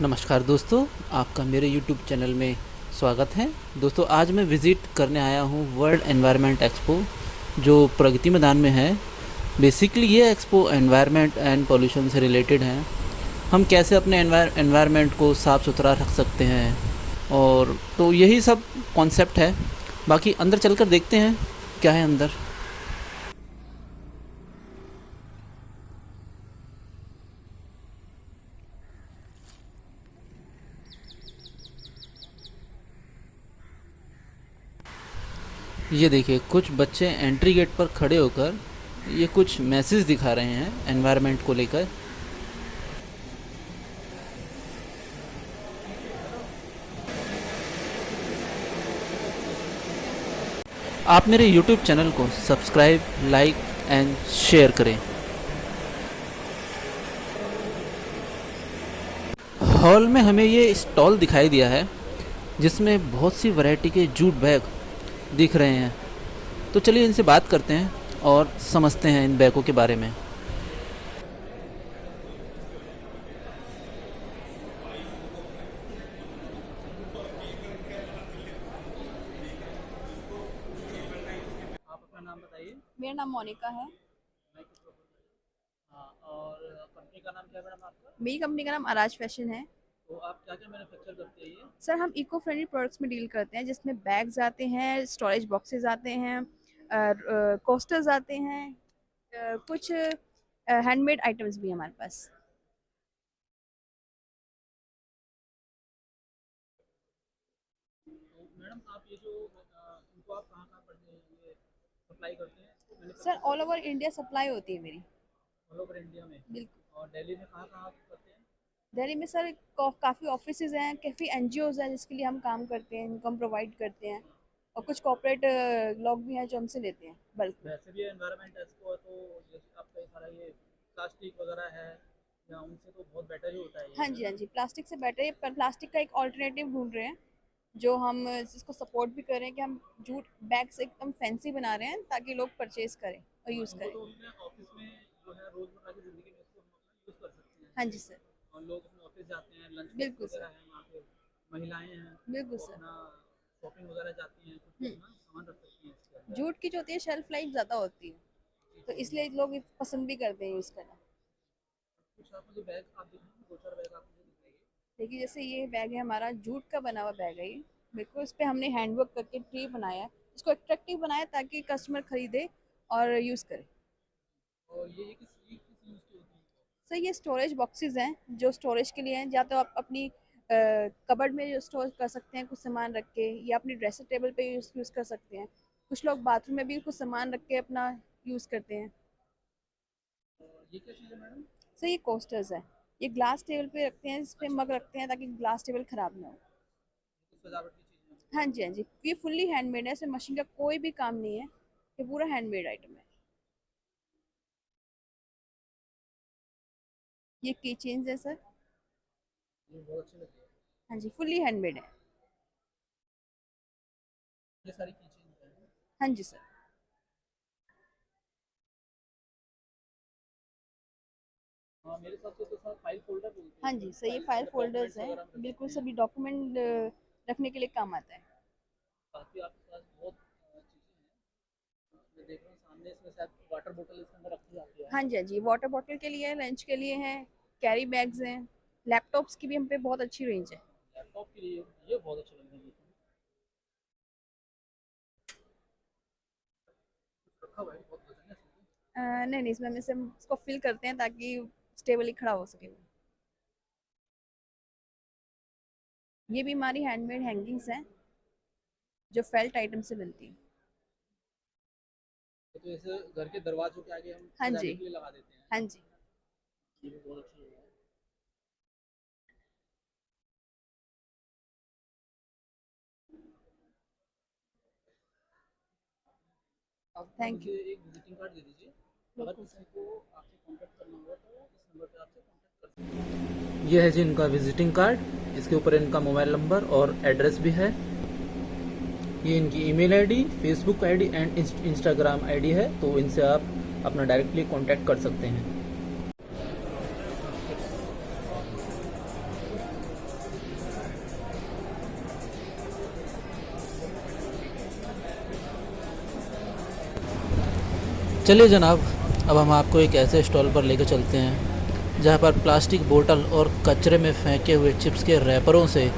नमस्कार दोस्तों, आपका मेरे YouTube चैनल में स्वागत है। दोस्तों, आज मैं विज़िट करने आया हूँ वर्ल्ड एनवायरनमेंट एक्सपो जो प्रगति मैदान में है। बेसिकली ये एक्सपो एनवायरनमेंट एंड पोल्यूशन से रिलेटेड है। हम कैसे अपने एनवायरनमेंट को साफ़ सुथरा रख सकते हैं, और तो यही सब कॉन्सेप्ट है। बाकी अंदर चलकर देखते हैं क्या है अंदर। ये देखिए, कुछ बच्चे एंट्री गेट पर खड़े होकर ये कुछ मैसेज दिखा रहे हैं एनवायरनमेंट को लेकर। आप मेरे YouTube चैनल को सब्सक्राइब, लाइक एंड शेयर करें। हॉल में हमें ये स्टॉल दिखाई दिया है जिसमें बहुत सी वैरायटी के जूट बैग दिख रहे हैं। तो चलिए इनसे बात करते हैं और समझते हैं इन बैगों के बारे में। आप अपना नाम बताइए। मेरा नाम मोनिका है। हाँ, और कंपनी का नाम क्या है मैडम आपका? मेरी कंपनी का नाम आराज फैशन है। तो आप क्या क्या मैन्युफैक्चर करते हैं ये? सर, हम इको फ्रेंडली प्रोडक्ट्स में डील करते हैं, जिसमें बैग्स आते हैं, स्टोरेज बॉक्सेस आते हैं, कोस्टर्स आते हैं, कुछ हैंडमेड आइटम्स भी हैं हमारे पास। तो मैडम, आप ये जो इनको आप कहाँ कहाँ पर ये सप्लाई करते हैं? Sir, all over India supply होती है मेरी। ऑल ओवर इंडिया में? बिल्कुल। और दिल्ली में कहाँ कहाँ आप करते हैं? दिल्ली में सर काफ़ी ऑफिसेज हैं, काफ़ी एनजीओज हैं जिसके लिए हम काम करते हैं, इनको हम प्रोवाइड करते हैं, और कुछ कॉर्पोरेट लोग भी हैं जो हमसे लेते हैं बल्क में। वैसे भी एनवायरनमेंट एक्सपो है, तो जैसे आपका ये सारा ये प्लास्टिक वगैरह है, या उनसे तो बहुत बेटर ही होता है हाँ ये, है जी, ना? हाँ जी, प्लास्टिक से बेटर है, पर प्लास्टिक का एक ऑल्टरनेटिव ढूंढ रहे हैं जो हम जिसको सपोर्ट भी कर रहे हैं कि हम जूट बैग्स एकदम फैंसी बना रहे हैं ताकि लोग परचेज करें और हाँ, यूज़ इनको करें। तो अपने ऑफिस में जो है रोजमर्रा की जिंदगी में इसको हम अपना यूज़ कर सकते हैं। हाँ जी सर। और लोग अपने ऑफिस जाते हैं, लंच बॉक्स बिल्कुल वगैरह सर। है वहाँ पे, महिलाएं हैं बिल्कुल वो सर। अपना शॉपिंग वगैरह जाती हैं, कुछ भी हम्म। अपना सामान रख सकती हैं इसके अंदर। जूट की जो होती है शेल्फ लाइफ ज़्यादा होती है, जी तो जी जी। इसलिए लोग पसंद भी करते हैं यूज़ करना। कुछ आप मुझे बैग आप दिखाएंगे, दो चार बैग आप मुझे दिखाइए। देखिए, जैसे ये बैग है हमारा, जूट का बना हुआ बैग है ये। बिल्कुल, इस पर हमने हैंडवर्क करके ट्री बनाया है, इसको अट्रैक्टिव बनाया ताकि कस्टमर खरीदे और यूज़ करे। और ये किस यूज़ की होती है? सर, ये स्टोरेज बॉक्सेस हैं जो स्टोरेज के लिए हैं, या तो आप अपनी कबर्ड में स्टोर कर सकते हैं कुछ सामान रख के, या अपनी ड्रेसर टेबल पे यूज़ कर सकते हैं। कुछ लोग बाथरूम में भी कुछ सामान रख के अपना यूज़ करते हैं। और ये क्या चीज़ है मैडम? सर, ये कोस्टर्स है। ये ग्लास टेबल पे रखते हैं, इस पे अच्छा मग अच्छा, रखते हैं ताकि ग्लास टेबल ख़राब ना हो। कुछ सजावट की चीज़ें हैं। हाँ जी, हाँ जी, ये फुल्ली हैंडमेड है, इसमें मशीन का कोई भी काम नहीं है, ये पूरा हैंडमेड आइटम है। ये की चेन्स है सर। ये बहुत अच्छी लग रही है। हाँ जी, फुल्ली हैंडमेड है। ये सारी की चीज़ें हैं। हाँ जी सर। हाँ, मेरे हिसाब से तो सर फाइल फोल्डर बोलते हैं हाँ इसको, जी सर, ये फाइल फाइल मतलब फोल्डर्स डॉक्यूमेंट्स हैं। वगैरह हम रख बिल्कुल, सकते हैं। सभी डॉक्यूमेंट रखने के लिए काम आता है। काफ़ी आपके पास बहुत चीज़ें हैं। मैं देख रहा हूँ सामने, इसमें शायद वाटर बोतल इसके अंदर रखी जाती है हाँ ना? जी, हाँ जी, वाटर बॉटल के लिए है, लंच के लिए है, कैरी बैग्स हैं, लैपटॉप्स की भी हम पे बहुत अच्छी रेंज है। लैपटॉप के लिए ये बहुत अच्छे लग रहे हैं। रखा हुआ है बहुत वजन है इसमें। नहीं नहीं, इसमें हम इसको फिल करते हैं ताकि स्टेबली खड़ा हो सके। ये भी हमारी हैंडमेड हैंगिंग्स हैं जो फेल्ट आइटम से बनती हैं। तो ऐसे घर के दरवाजों के आगे हम हाँ सजाने जी। के लिए लगा देते हैं, है हाँ ना? जी। ये भी बहुत अच्छा लग रहा है। आप थैंक मुझे यू। एक विजिटिंग कार्ड दे दीजिए। अगर बिल्कुल किसी सर। को आपसे कांटेक्ट करना होगा तो इस नंबर पे आपसे कांटेक्ट कर सकते हैं। ये है जी इनका विजिटिंग कार्ड, इसके ऊपर इनका मोबाइल नंबर और एड्रेस भी है। ये इनकी email ID, Facebook ID and Instagram ID है, तो इनसे आप अपना डायरेक्टली कांटेक्ट कर सकते हैं। चलिए जनाब, अब हम आपको एक ऐसे स्टॉल पर लेकर चलते हैं जहाँ पर प्लास्टिक बोतल और कचरे में फेंके हुए चिप्स के रैपरों से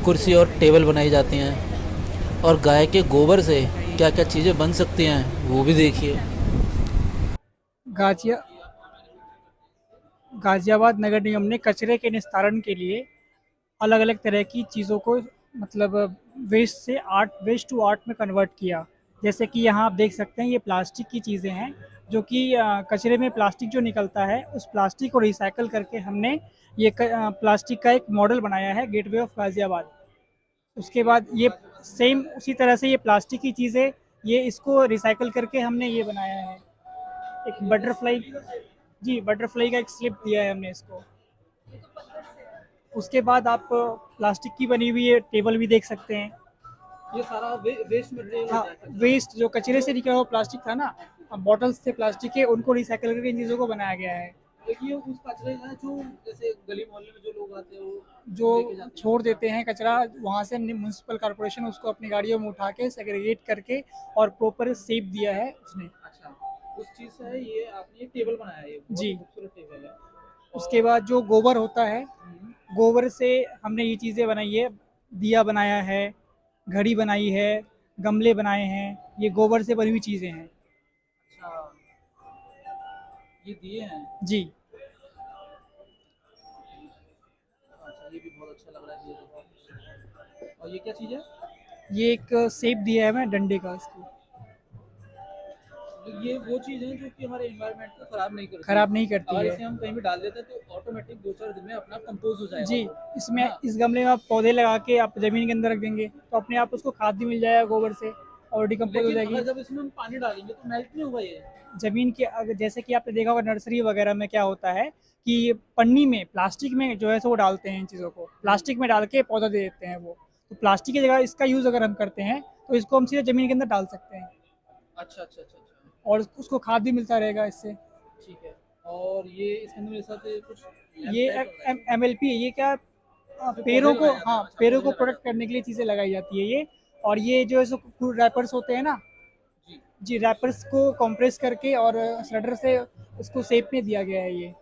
कुर्सी और टेबल बनाई जाती हैं, और गाय के गोबर से क्या क्या चीज़ें बन सकती हैं वो भी देखिए। गाजिया गाजियाबाद नगर निगम ने कचरे के निस्तारण के लिए अलग अलग तरह की चीज़ों को मतलब वेस्ट टू आर्ट में कन्वर्ट किया। जैसे कि यहाँ आप देख सकते हैं, ये प्लास्टिक की चीज़ें हैं जो कि कचरे में प्लास्टिक जो निकलता है उस प्लास्टिक को रिसाइकल करके हमने प्लास्टिक का एक मॉडल बनाया है, गेटवे ऑफ गाजियाबाद। उसके बाद ये सेम उसी तरह से ये प्लास्टिक की चीज़ें, ये इसको रिसाइकल करके हमने ये बनाया है एक बटरफ्लाई। जी, बटरफ्लाई का एक स्लिप दिया है हमने इसको। उसके बाद आप प्लास्टिक की बनी हुई ये टेबल भी देख सकते हैं। ये सारा वेस्ट मटेरियल हाँ, वेस्ट जो कचरे से निकला हुआ प्लास्टिक था ना, बॉटल्स थे प्लास्टिक के, उनको रिसाइकल करके इन चीज़ों को बनाया गया है। देखिए उस कचरे का जो जैसे गली मोहल्ले में जो लोग आते हैं वो जो लेके जाते हैं। छोड़ देते हैं कचरा, वहाँ से म्यूनसिपल कॉर्पोरेशन उसको अपनी गाड़ियों में उठा के सेग्रीगेट करके और प्रॉपर शेप दिया है उसने। अच्छा, उस चीज़ से है ये आपने एक टेबल बनाया है, ये बहुत जी। खूबसूरत टेबल है। उसके बाद जो गोबर होता है, गोबर से हमने ये चीज़ें बनाई है, दिया बनाया है, घड़ी बनाई है, गमले बनाए हैं, ये गोबर से बनी हुई चीज़ें हैं। अच्छा, ये दिए हैं। जी। अच्छा, ये भी बहुत अच्छा लग रहा है ये देखो। और ये क्या चीज़ है? ये एक शेप दिया है मैं डंडे का इसको। ये वो चीज़ है जो कि हमारे एनवायरनमेंट को खराब नहीं करती। खराब नहीं करती अगर है। इसे हम कहीं भी डाल देते हैं तो ऑटोमेटिक 2-4 दिन में अपना कंपोज हो जाएगा जी, वो। इसमें हाँ। इस गमले में आप पौधे लगा के आप ज़मीन के अंदर रख देंगे तो अपने आप उसको खाद भी मिल जाएगा गोबर से और डिकम्पोज हो लेकिन अगर जाएगी। जब इसमें हम पानी डालेंगे तो मेल्ट नहीं होगा ये? ज़मीन के अगर जैसे कि आपने देखा होगा नर्सरी वगैरह में क्या होता है कि पन्नी में प्लास्टिक में जो है सो वो डालते हैं इन चीज़ों को, प्लास्टिक में डाल के पौधा दे देते हैं वो। तो प्लास्टिक की जगह इसका यूज़ अगर हम करते हैं तो इसको हम सीधे ज़मीन के अंदर डाल सकते हैं अच्छा, अच्छा, अच्छा, अच्छा। और उसको खाद भी मिलता रहेगा इससे। ठीक है। और ये इसके अंदर मेरे हिसाब से कुछ ये टाइप का है। MLP है, ये क्या जो पेड़ों पौधे को, लगाए जाते हैं, हाँ, अच्छा पेड़ों पौधे को लगाए प्रोटेक्ट जाते हैं। करने के लिए चीज़ें लगाई जाती है ये। और ये जो है सो रैपर्स होते हैं ना, जी। जी, रैपर्स को कंप्रेस करके और श्रेडर से उसको शेप में दिया गया है ये।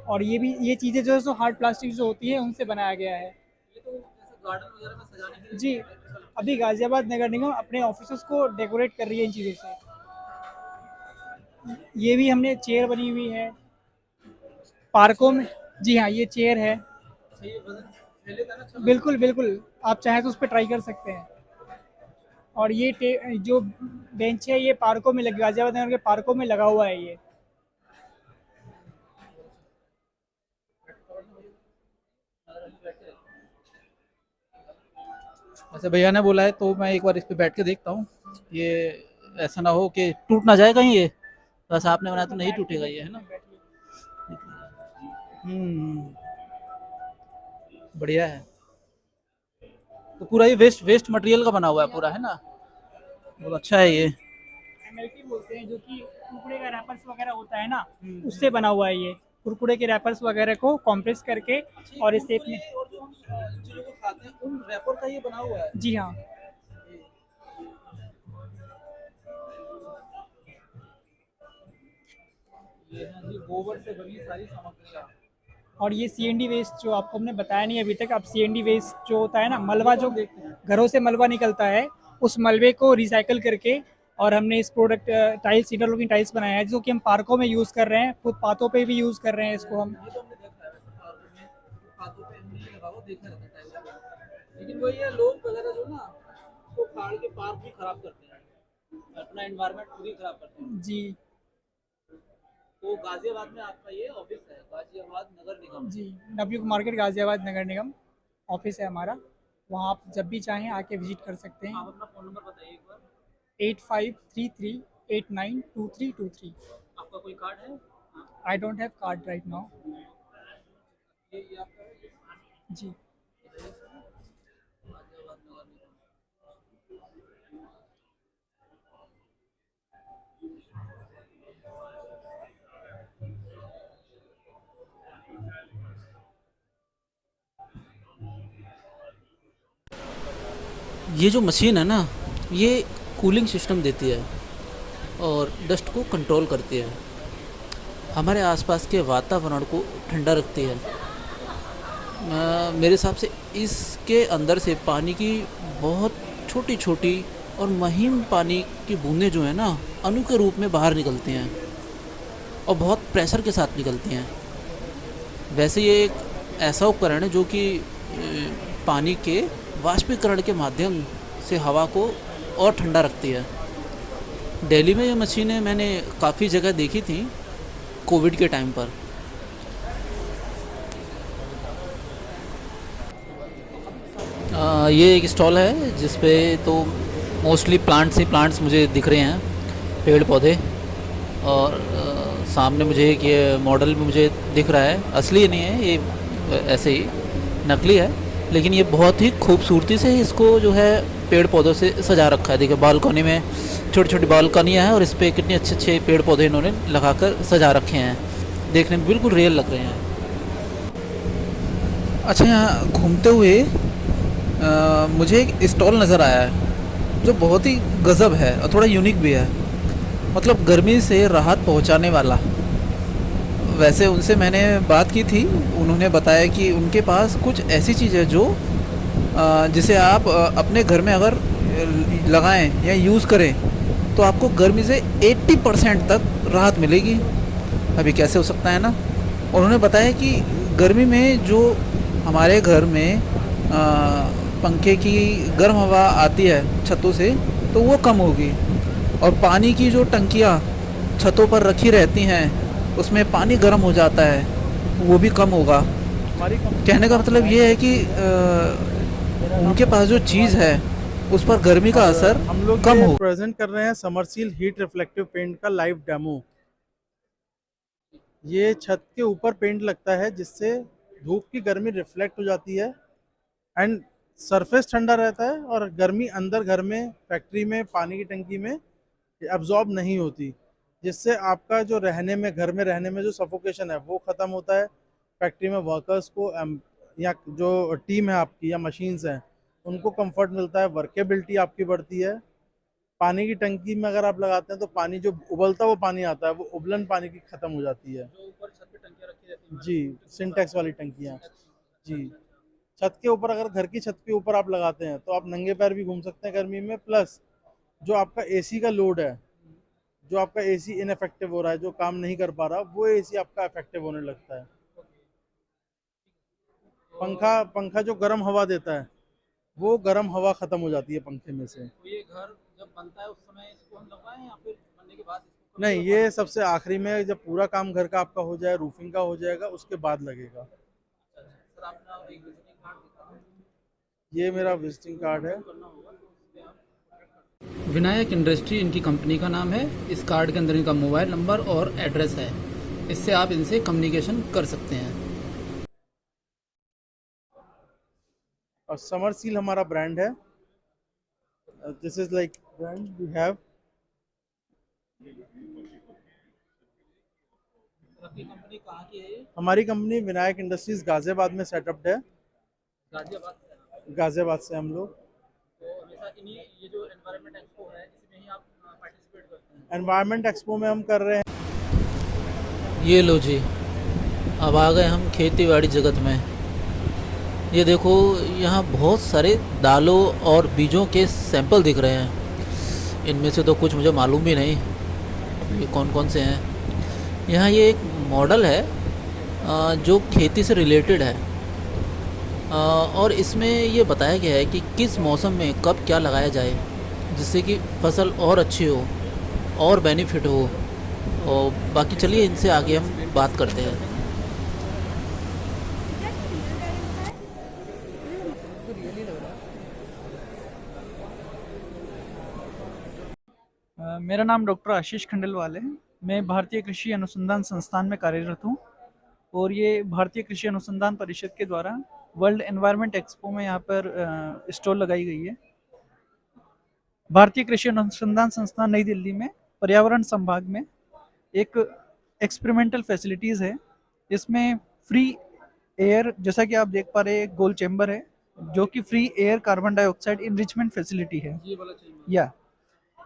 और ये चीज़ें जो है सो हार्ड प्लास्टिक जो होती है उनसे बनाया गया है। ये तो जैसे गार्डन वगैरह में सजाने के लिए जी, भी अच्छा लगता अभी गाजियाबाद नगर निगम अपने ऑफिसेस को डेकोरेट कर रही है इन चीज़ों से। ये भी हमने चेयर बनी हुई है पार्कों में। जी हाँ, ये चेयर है। है। अच्छा, ये वज़न ले लेता है ना, अच्छा लगता बिल्कुल बिल्कुल, आप चाहें तो उस पर ट्राई कर सकते हैं। और ये जो बेंच है ये पार्कों में लगी, गाजियाबाद नगर के पार्कों में लगा हुआ है ये। है। वैसे भैया ने बोला है तो मैं एक बार इस पे बैठ के देखता हूँ। ये ऐसा ना हो कि टूट ना जाए कहीं ये। बस आपने बनाया तो नहीं टूटेगा ये, है ना? बढ़िया है। तो पूरा ये वेस्ट वेस्ट मटेरियल का बना हुआ है पूरा, है ना? बहुत अच्छा है ये। MLP बोलते हैं, जो कि कुरकुरे का रैपर्स वगैरह होता है ना, उससे बना हुआ है ये। कुरकुरे के रैपर्स वगैरह को कॉम्प्रेस करके और इस शेप में। और जो हम चीज़ों को खाते हैं उन रैपर का ये बना हुआ है। जी हाँ। ये है जी गोबर से बनी सारी सामग्रियाँ। और ये CND वेस्ट जो आपको हमने बताया नहीं अभी तक, अब CND वेस्ट जो होता है ना, मलबा जो घरों से मलबा निकलता है, उस मलबे को रिसाइकल करके और हमने इस product tiles, cedar looking tiles बनाया है जो कि हम पार्कों में यूज़ कर रहे हैं, फुटपाथों पे भी यूज़ कर रहे हैं इसको हम। ये तो हमने देखा है वैसे पार्कों में, फुटपाथों पे हमने लगा हुआ देखा रहता है टाइल्स पे। लेकिन वही है, लोग वगैरह जो ना उसको फाड़ के पार्क भी खराब करते हैं, अपना एनवायरनमेंट खुद ही खराब करते हैं। जी। तो गाजियाबाद में आपका ये ऑफिस है, गाजियाबाद नगर निगम। जी, नवयुग मार्केट गाजियाबाद नगर निगम ऑफिस है हमारा। वहाँ आप जब भी चाहें आके विजिट कर सकते आप हैं। अपना फ़ोन नंबर बताइए एक बार। 8533892323। आपका कोई कार्ड है? हाँ, I don't have card right now. ये आपका है, ये जी। गाजियाबाद नगर निगम। ये जो मशीन है ना, ये कूलिंग सिस्टम देती है। और डस्ट को कंट्रोल करती है, हमारे आसपास के वातावरण को ठंडा रखती है। मेरे हिसाब से इसके अंदर से पानी की बहुत छोटी छोटी और महीन पानी की बूंदें जो है ना, अणु के रूप में बाहर निकलती हैं और बहुत प्रेशर के साथ निकलती हैं। वैसे ये एक ऐसा उपकरण है जो कि पानी के वाष्पीकरण के माध्यम से हवा को और ठंडा रखती है। दिल्ली में ये मशीनें मैंने काफ़ी जगह देखी थी कोविड के टाइम पर। ये एक स्टॉल है जिस पे तो मोस्टली प्लांट्स ही प्लांट्स मुझे दिख रहे हैं, पेड़ पौधे। और सामने मुझे एक ये मॉडल भी मुझे दिख रहा है, असली नहीं है ये, ऐसे ही नकली है, लेकिन ये बहुत ही खूबसूरती से इसको जो है पेड़ पौधों से सजा रखा है। देखिए बालकनी में छोटी छोटी बालकनियाँ हैं और इस पर कितने अच्छे अच्छे पेड़ पौधे इन्होंने लगाकर सजा रखे हैं, देखने में बिल्कुल रियल लग रहे हैं। अच्छा, यहाँ घूमते हुए मुझे एक स्टॉल नज़र आया है जो बहुत ही गज़ब है और थोड़ा यूनिक भी है, मतलब गर्मी से राहत पहुंचाने वाला। वैसे उनसे मैंने बात की थी, उन्होंने बताया कि उनके पास कुछ ऐसी चीज़ है जो जिसे आप अपने घर में अगर लगाएं या यूज़ करें तो आपको गर्मी से 80% तक राहत मिलेगी। अभी कैसे हो सकता है ना। उन्होंने बताया कि गर्मी में जो हमारे घर में पंखे की गर्म हवा आती है छतों से, तो वो कम होगी, और पानी की जो टंकियाँ छतों पर रखी रहती हैं उसमें पानी गर्म हो जाता है, वो भी कम होगा। कहने का मतलब ये है कि उनके पास जो चीज़ है उस पर गर्मी का असर हम लोग कम हो। प्रेजेंट कर रहे हैं समरसील हीट रिफ्लेक्टिव पेंट का लाइव डेमो। ये छत के ऊपर पेंट लगता है जिससे धूप की गर्मी रिफ्लेक्ट हो जाती है एंड सरफेस ठंडा रहता है, और गर्मी अंदर घर में, फैक्ट्री में, पानी की टंकी में एब्जॉर्ब नहीं होती, जिससे आपका जो रहने में, घर में रहने में जो सफोकेशन है वो ख़त्म होता है। फैक्ट्री में वर्कर्स को या जो टीम है आपकी या मशीन्स हैं उनको कंफर्ट मिलता है, वर्केबिलिटी आपकी बढ़ती है। पानी की टंकी में अगर आप लगाते हैं तो पानी जो उबलता हुआ पानी आता है वो उबलन पानी की ख़त्म हो जाती है। जो ऊपर छत पे टंकियाँ रखी रहती हैं, जी, सिंटेक्स वाली टंकियाँ। जी, छत के ऊपर, अगर घर की छत के ऊपर आप लगाते हैं तो आप नंगे पैर भी घूम सकते हैं गर्मी में। प्लस जो आपका एसी का लोड है, जो आपका एसी इनफेक्टिव हो रहा है, जो काम नहीं कर पा रहा, वो एसी आपका इफेक्टिव होने लगता है। पंखा पंखा जो गर्म हवा देता है वो गर्म हवा खत्म हो जाती है पंखे में से। तो ये घर जब बनता है उस समय इसको हम लगवाएं या फिर बनने के बाद इसको नहीं, ये सबसे आखिरी में, जब पूरा काम घर का आपका हो जाए, रूफिंग का हो जाएगा, उसके बाद लगेगा। सर अपना एक विजिटिंग कार्ड दिखाओ। ये मेरा विजिटिंग कार्ड है। विनायक इंडस्ट्री इनकी कंपनी का नाम है। इस कार्ड के अंदर इनका मोबाइल नंबर और एड्रेस है, इससे आप इनसे कम्युनिकेशन कर सकते हैं। और समरसील हमारा ब्रांड है। This is like brand we have. आपकी कंपनी कहाँ की है? हमारी कंपनी विनायक इंडस्ट्रीज गाजियाबाद में सेटअप है। गाजियाबाद। गाजियाबाद से हम लोग। तो हमेशा इन्हीं ये जो एनवायरनमेंट एक्सपो है इसमें ही आप पार्टिसिपेट करते हैं? एनवायरनमेंट एक्सपो में हम कर रहे हैं। ये लो जी, अब आ गए हम खेती बाड़ी जगत में। ये देखो, यहाँ बहुत सारे दालों और बीजों के सैंपल दिख रहे हैं। इनमें से तो कुछ मुझे मालूम भी नहीं ये कौन कौन से हैं। यहाँ ये एक मॉडल है जो खेती से रिलेटेड है, और इसमें ये बताया गया है कि किस मौसम में कब क्या लगाया जाए जिससे कि फसल और अच्छी हो और बेनिफिट हो। और बाकी चलिए इनसे आगे हम बात करते हैं। मेरा नाम डॉक्टर आशीष खंडेलवाल है। मैं भारतीय कृषि अनुसंधान संस्थान में कार्यरत हूँ, और ये भारतीय कृषि अनुसंधान परिषद के द्वारा वर्ल्ड एनवायरनमेंट एक्सपो में यहाँ पर स्टॉल लगाई गई है। भारतीय कृषि अनुसंधान संस्थान नई दिल्ली में पर्यावरण संभाग में एक एक्सपेरिमेंटल फैसिलिटीज़ है। इसमें फ्री एयर, जैसा कि आप देख पा रहे हैं, एक गोल चैम्बर है जो कि free air carbon dioxide enrichment facility है। ये वाला चाहिए। या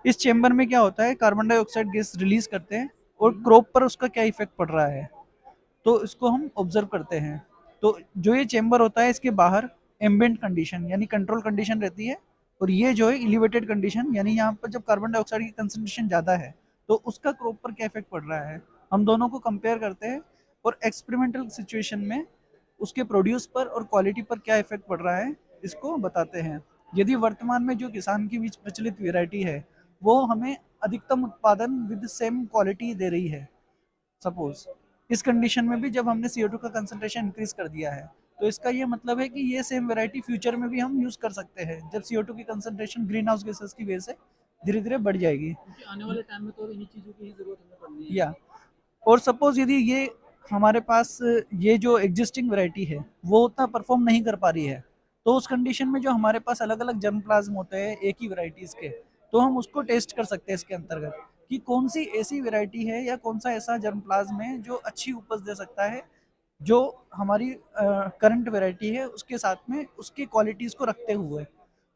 इस चेम्बर में क्या होता है, कार्बन डाइऑक्साइड गैस रिलीज करते हैं और क्रॉप पर उसका क्या इफेक्ट पड़ रहा है, तो इसको हम ऑब्जर्व करते हैं। तो जो ये चेम्बर होता है, इसके बाहर एम्बिएंट कंडीशन यानी कंट्रोल कंडीशन रहती है, और ये जो है एलिवेटेड कंडीशन यानी यहाँ पर जब कार्बन डाइऑक्साइड की कंसंट्रेशन ज़्यादा है तो उसका क्रॉप पर क्या इफेक्ट पड़ रहा है, हम दोनों को कंपेयर करते हैं और एक्सपेरिमेंटल सिचुएशन में उसके प्रोड्यूस पर और क्वालिटी पर क्या इफेक्ट पड़ रहा है इसको बताते हैं। यदि वर्तमान में जो किसान के बीच प्रचलित वैरायटी है वो हमें अधिकतम उत्पादन विद सेम क्वालिटी दे रही है, सपोज इस कंडीशन में भी जब हमने CO2 का कंसंट्रेशन इंक्रीज कर दिया है, तो इसका ये मतलब है कि ये सेम वैरायटी फ्यूचर में भी हम यूज कर सकते हैं जब CO2 की कंसंट्रेशन ग्रीन हाउस गैसेस की वजह से धीरे धीरे बढ़ जाएगी। क्योंकि आने वाले टाइम में तो इन्हीं चीज़ों की ही ज़रूरत हमें पड़नी है। या और सपोज यदि ये हमारे पास ये जो एग्जिस्टिंग वैरायटी है वो उतना परफॉर्म नहीं कर पा रही है, तो उस कंडीशन में जो हमारे पास अलग अलग जर्म प्लाज्म होते हैं एक ही वैरायटीज के, तो हम उसको टेस्ट कर सकते हैं इसके अंतर्गत कि कौन सी ऐसी वैरायटी है या कौन सा ऐसा जर्म प्लाज्म है जो अच्छी उपज दे सकता है, जो हमारी करंट वैरायटी है उसके साथ में उसकी क्वालिटीज़ को रखते हुए।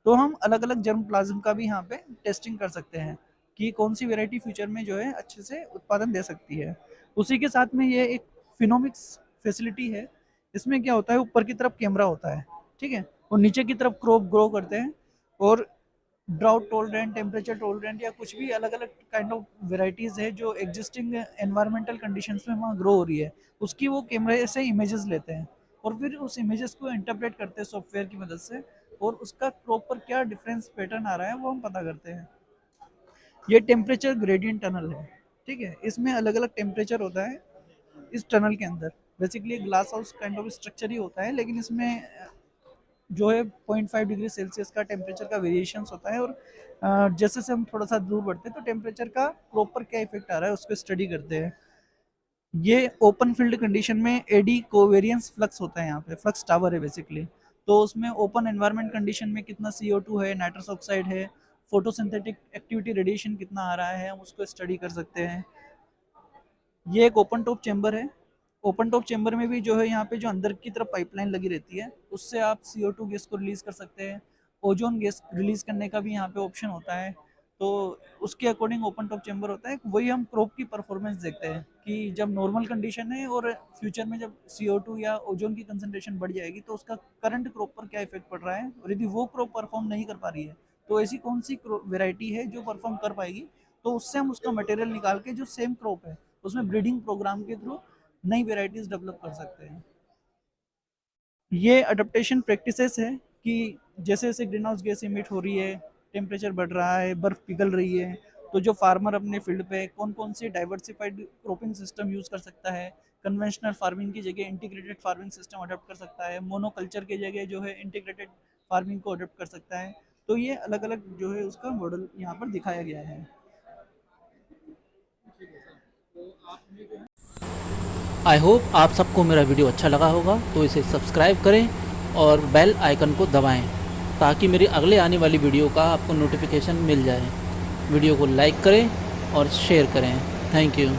तो हम अलग अलग जर्म प्लाज्म का भी यहाँ पे टेस्टिंग कर सकते हैं कि कौन सी वैरायटी फ्यूचर में जो है अच्छे से उत्पादन दे सकती है। उसी के साथ में ये एक फिनोमिक्स फैसिलिटी है, इसमें क्या होता है ऊपर की तरफ कैमरा होता है, ठीक है, और नीचे की तरफ क्रॉप ग्रो करते हैं और ड्राउट टॉलरेंट, टेम्परेचर टॉलरेंट या कुछ भी अलग अलग काइंड ऑफ वेराइटीज़ है जो एग्जिस्टिंग एनवायरमेंटल कंडीशंस में वहाँ ग्रो हो रही है, उसकी वो कैमरे से इमेजेस लेते हैं और फिर उस इमेजेस को इंटरप्रेट करते हैं सॉफ्टवेयर की मदद से, और उसका क्रॉप पर क्या डिफरेंस पैटर्न आ रहा है वो हम पता करते हैं। ये टेम्परेचर ग्रेडियंट टनल है, ठीक है, इसमें अलग अलग टेम्परेचर होता है इस टनल के अंदर। Basically glass house kind of structure ही होता है, लेकिन इसमें जो है 0.5 डिग्री सेल्सियस का टेम्परेचर का वेरिएशंस होता है, और जैसे से हम थोड़ा सा दूर बढ़ते हैं तो टेम्परेचर का प्रॉपर क्या इफेक्ट आ रहा है उसको स्टडी करते हैं। ये ओपन फील्ड कंडीशन में एडी कोवेरियंस फ्लक्स होता है, यहाँ पे फ्लक्स टावर है बेसिकली, तो उसमें ओपन एनवायरनमेंट कंडीशन में कितना CO2 है, नाइट्रस ऑक्साइड है, फोटोसिंथेटिक एक्टिविटी रेडिएशन कितना आ रहा है, हम उसको स्टडी कर सकते हैं। ये एक ओपन टॉप चेम्बर है, ओपन टॉप चेम्बर में भी जो है यहाँ पे जो अंदर की तरफ पाइपलाइन लगी रहती है उससे आप CO2 गैस को रिलीज कर सकते हैं, ओजोन गैस रिलीज करने का भी यहाँ पे ऑप्शन होता है, तो उसके अकॉर्डिंग ओपन टॉप चेम्बर होता है। वही हम क्रॉप की परफॉर्मेंस देखते हैं कि जब नॉर्मल कंडीशन है और फ्यूचर में जब CO2 या ओजोन की कंसंट्रेशन बढ़ जाएगी तो उसका करंट क्रॉप पर क्या इफेक्ट पड़ रहा है, और यदि वो क्रॉप परफॉर्म नहीं कर पा रही है तो ऐसी कौन सी वेराइटी है जो परफॉर्म कर पाएगी, तो उससे हम उसका मटेरियल निकाल के जो सेम क्रॉप है उसमें ब्रीडिंग प्रोग्राम के थ्रू नई वेराइटीज डेवलप कर सकते हैं। ये अडेप्टेशन प्रैक्टिसेस है कि जैसे जैसे ग्रीन हाउस गैस इमिट हो रही है, टेम्परेचर बढ़ रहा है, बर्फ पिघल रही है, तो जो फार्मर अपने फील्ड पे कौन कौन से डाइवर्सिफाइड क्रॉपिंग सिस्टम यूज कर सकता है, कन्वेंशनल फार्मिंग की जगह इंटीग्रेटेड फार्मिंग सिस्टम अडॉप्ट कर सकता है, मोनोकल्चर की जगह जो है इंटीग्रेटेड फार्मिंग को अडॉप्ट कर सकता है, तो ये अलग अलग जो है उसका मॉडल यहाँ पर दिखाया गया है। आई होप आप सबको मेरा वीडियो अच्छा लगा होगा, तो इसे सब्सक्राइब करें और बेल आइकन को दबाएं ताकि मेरी अगले आने वाली वीडियो का आपको नोटिफिकेशन मिल जाए। वीडियो को लाइक करें और शेयर करें। Thank you.